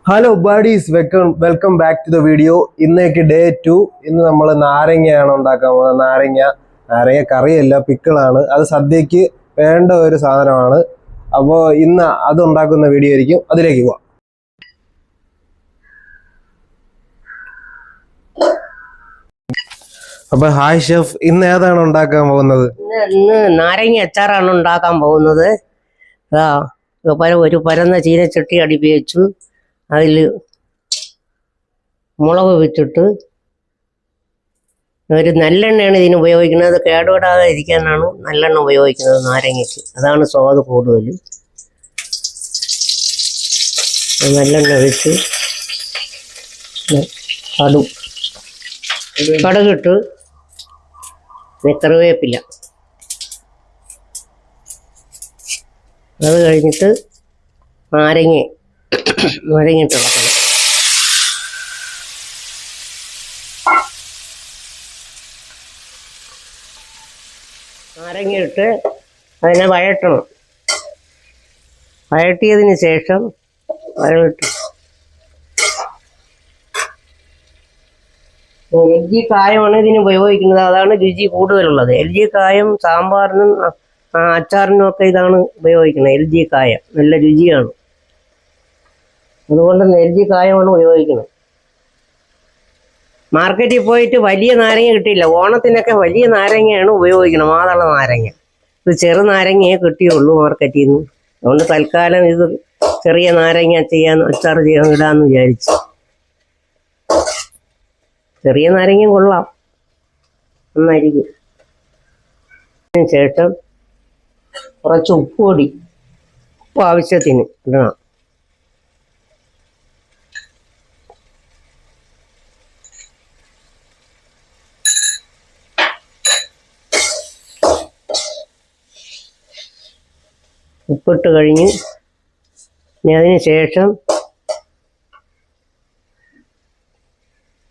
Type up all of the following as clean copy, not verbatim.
Hello buddies welcome back to the video. ഇന്നേക്ക് day 2. ഇന്ന് നമ്മൾ നാരങ്ങയാണ് ഉണ്ടാക്കാൻ പോകുന്നത്. നാരങ്ങ കറിയല്ല, പിക്കിളാണ്. അത് സദ്യക്ക് വേണ്ട ഒരു സാധനമാണ്. അപ്പോൾ ഇന്ന് അത് ഉണ്ടാക്കുന്ന വീഡിയോ ആയിരിക്കും. അതിലേക്ക് പോവാം. അപ്പൊ ഹായ് ഷെഫ്, ഇന്ന് ഏതാണ് ഉണ്ടാക്കാൻ പോകുന്നത്? ഇന്ന് നാരങ്ങ അച്ചാറാണ് ഉണ്ടാക്കാൻ പോകുന്നത്. ഒരു പരന്ന ചീനച്ചട്ടി അടുപ്പി വെച്ചു. അതിൽ മുളക് വെച്ചിട്ട് ഒരു നല്ലെണ്ണയാണ് ഇതിന് ഉപയോഗിക്കുന്നത്. അത് കേടുപെടാതെ ഇരിക്കാനാണ് നല്ലെണ്ണ ഉപയോഗിക്കുന്നത് നാരങ്ങയ്ക്ക്. അതാണ് സ്വാദ് കൂടുതൽ. നല്ലെണ്ണ ഒഴിച്ച് കടുകിട്ട് കറിവേപ്പില, അത് കഴിഞ്ഞിട്ട് നാരങ്ങയിട്ട് ഇളക്കണം. നാരങ്ങയിട്ട് അതിനെ വഴറ്റണം. വഴറ്റിയതിന് ശേഷം LG കായമാണ് ഇതിന് ഉപയോഗിക്കുന്നത്. അതാണ് രുചി കൂടുതലുള്ളത്. LG കായം സാമ്പാറിനും അച്ചാറിനും ഒക്കെ ഇതാണ് ഉപയോഗിക്കുന്നത്. LG കായം നല്ല രുചിയാണ്. അതുകൊണ്ട് LG കായമാണ് ഉപയോഗിക്കുന്നത്. മാർക്കറ്റിൽ പോയിട്ട് വലിയ നാരങ്ങ കിട്ടിയില്ല. ഓണത്തിനൊക്കെ വലിയ നാരങ്ങയാണ് ഉപയോഗിക്കുന്നത്, മാതള നാരങ്ങ. ഇത് ചെറു നാരങ്ങയെ കിട്ടിയുള്ളൂ മാർക്കറ്റിൽ നിന്ന്. അതുകൊണ്ട് തൽക്കാലം ഇത് ചെറിയ നാരങ്ങ അച്ചാർ ചെയ്യാൻ ഇടാന്ന് വിചാരിച്ചു. ചെറിയ നാരങ്ങ കൊള്ളാം, നന്നായിരിക്കും. അതിന് ശേഷം കുറച്ച് ഉപ്പ് ആവശ്യത്തിന് ഇടണം. ഉപ്പിട്ട് കഴിഞ്ഞ് അതിന് ശേഷം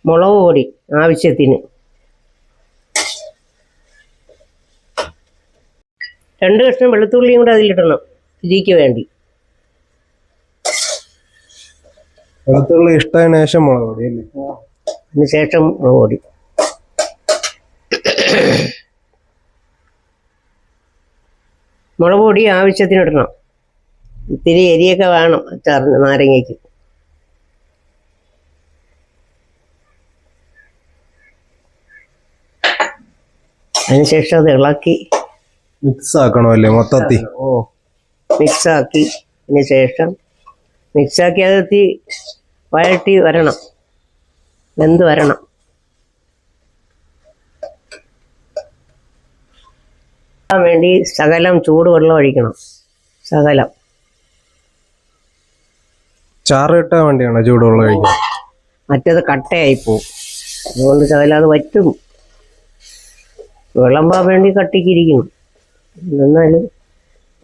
മുളക് പൊടി ആവശ്യത്തിന് 2 കഷ്ണം വെളുത്തുള്ളിയും കൂടെ അതിലിടണം, രുചിക്ക് വേണ്ടി. വെളുത്തുള്ളി ഇഷ്ടത്തിന് ശേഷം മുളക് പൊടി അല്ലേ? അതിന് ശേഷം മുളക് പൊടി. മുളക് പൊടി ആവശ്യത്തിന് ഇടണം. ഇത്തിരി എരിയൊക്കെ വേണം അച്ചാറിന്, നാരങ്ങയ്ക്ക്. അതിനുശേഷം അത് ഇളക്കി മിക്സ് ആക്കണമല്ലേ മൊത്തത്തിൽ? മിക്സാക്കി. അതിന് ശേഷം മിക്സാക്കി അത് വഴറ്റി വരണം, വെന്ത് വരണം. വേണ്ടി ശകലം ചൂടുവെള്ളം ഒഴിക്കണം. ശകലം ചാറ് കിട്ടാൻ വേണ്ടിയാണോ ചൂടുവെള്ളം ഒഴിക്കുന്നത്? മറ്റേത് കട്ടയായി പോവും. അതുകൊണ്ട് ശകലം അത് വറ്റും. വിളമ്പാൻ വേണ്ടി കട്ടിക്കിരിക്കണം, എന്നാലും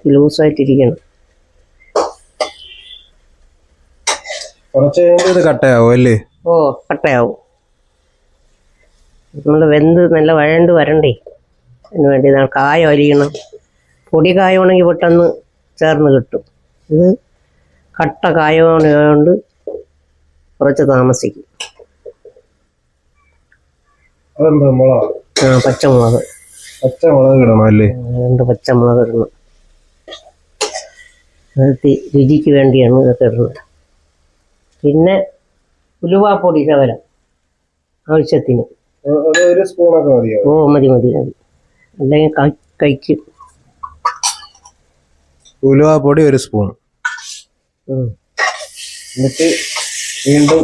ലൂസായിട്ടിരിക്കണം. കുറച്ച് കഴിയുമ്പോൾ ഇത് കട്ടയാവും അല്ലേ? കട്ടയാവും. നമ്മൾ വെന്ത് നല്ല വഴണ്ട് വരണ്ടേ, അതിന് വേണ്ടി കായം അരിയണം. പൊടി കായമാണെങ്കിൽ പെട്ടെന്ന് ചേർന്ന് കിട്ടും. ഇത് കട്ട കായമായതുകൊണ്ട് കുറച്ച് താമസിക്കും. പച്ചമുളക് ഇടണം അല്ലേ? 2 പച്ചമുളക് ഇടണം. രുചിക്ക് വേണ്ടിയാണ് ഇതൊക്കെ ഇടുന്നത്. പിന്നെ ഉലുവാപ്പൊടി ശകലം ആവശ്യത്തിന്. മതി. അല്ലെങ്കിൽ കഴിക്കും. ഉലുവാപ്പൊടി 1 സ്പൂൺ. എന്നിട്ട് വീണ്ടും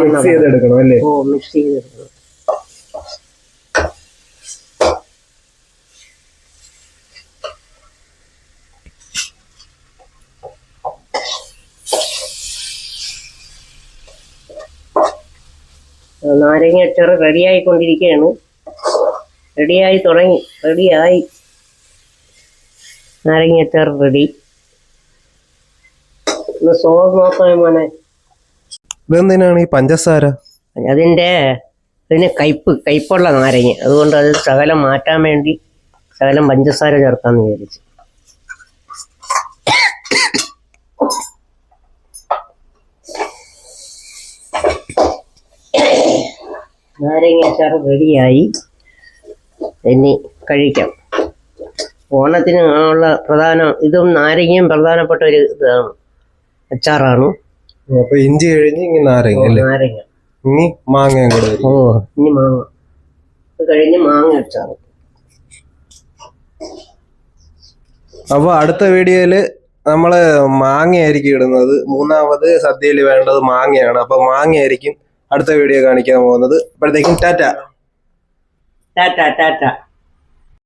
മിക്സ് ചെയ്തെടുക്കണം അല്ലേ? മിക്സ് ചെയ്തെടുക്കണം. നാരങ്ങ അച്ചാർ റെഡിയായിക്കൊണ്ടിരിക്കുകയാണ്. റെഡിയായി നാരങ്ങ അച്ചാർ റെഡി. സോസ് നോക്കാം മോനെ. ഇതെന്തിനാണ് ഈ പഞ്ചസാര? അതിന് കയ്പുള്ള നാരങ്ങ, അതുകൊണ്ട് അത് ശകലം മാറ്റാൻ വേണ്ടി ശകലം പഞ്ചസാര ചേർക്കാമെന്ന് വിചാരിച്ചു. നാരങ്ങ അച്ചാർ റെഡിയായി. ഇനി കഴിക്കാം. ഓണത്തിന് ഉള്ള ഇതും നാരങ്ങയും പ്രധാനപ്പെട്ട ഒരു ഇതാണ്, അച്ചാറാണ്. അപ്പൊ ഇഞ്ചി കഴിഞ്ഞ് ഇനി നാരങ്ങ അല്ലേ? നാരങ്ങ ഇനി മാങ്ങയും കൂടെ വരും. ഇനി മാങ്ങ. ഇത് കഴിഞ്ഞ് മാങ്ങ അച്ചാർ. അപ്പൊ അടുത്ത വീഡിയോയില് നമ്മള് മാങ്ങയായിരിക്കും ഇടുന്നത്. മൂന്നാമത് സദ്യയിൽ വേണ്ടത് മാങ്ങയാണ്. അപ്പൊ മാങ്ങയായിരിക്കും അടുത്ത വീഡിയോ കാണിക്കാൻ പോകുന്നത്. അപ്പോഴത്തേക്കും ടാറ്റ. ടാറ്റ.